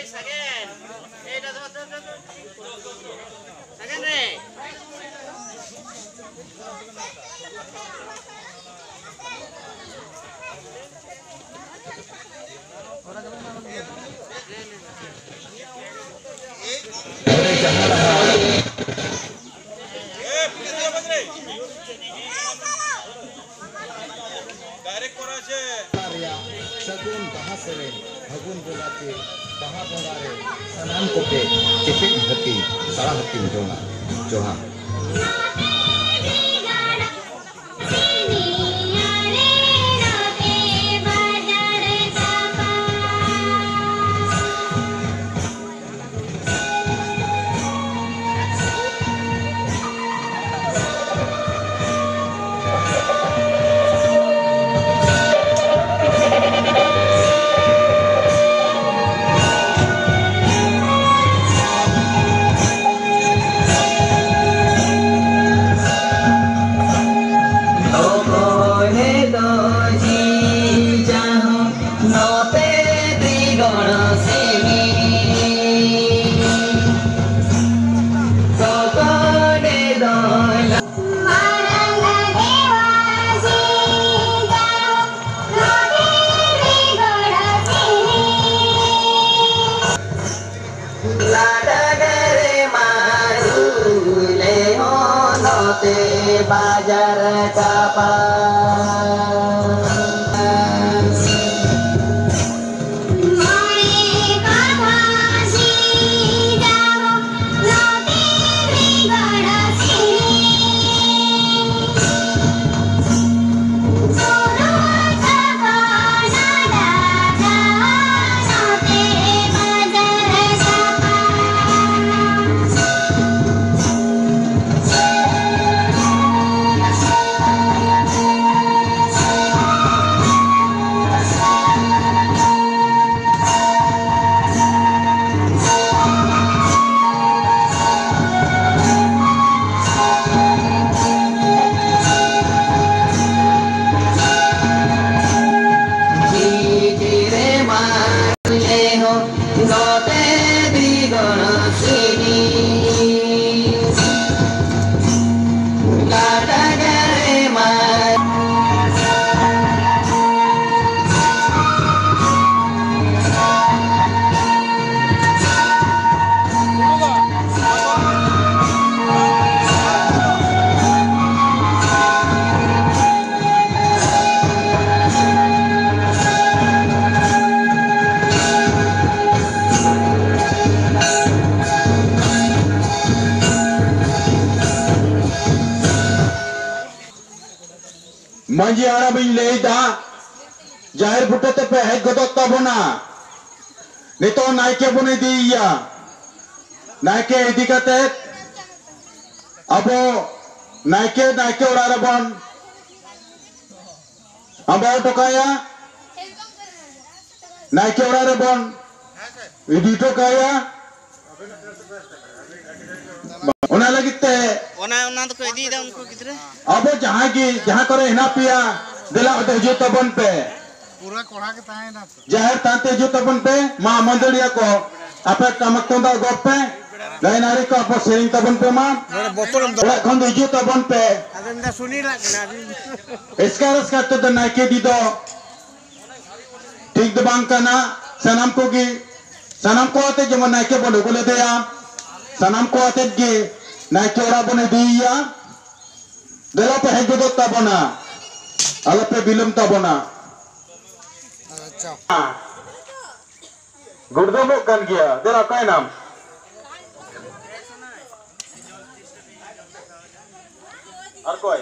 Sagen. Sagen re. Sagun bahasere, Agun bolate, baha bongare, sanam kope, cepet hati, salah hati jona, joha. बाजार का मांझी आड़ा बिन लेदा जाहिर बुटते पे head गदत तबना नितो नायके बने दिया नायके इदी कते अबो नायके उड़ा बन अबो टोकाया नायके उड़ा बन इदी टोकाया ओना लगिते ओना तो कोई दी दा उनको किधर अब जहाँ करे हिना पिया दिला हजू तबन पे पूरा कोढ़ा के ताए ना जहर तांते हजू तबन पे माँ मंदड़िया को आपे टमक तोंदा गोप पे गए नारी को आप सेरिंग तबन पे माँ बड़ा खंड हजू तबन पे अदंदा सुनी लगना इसका तो नायके दी दो ठीक दबांग करना सनम को आते जब नायके बोले बोले दे सनम को आते गे नायके उड़ा बने दिया दिला पे हेड गदत तबना आला पे बिलम तबना अच्छा गुड़दमो कन गया तेरा काय नाम और कोई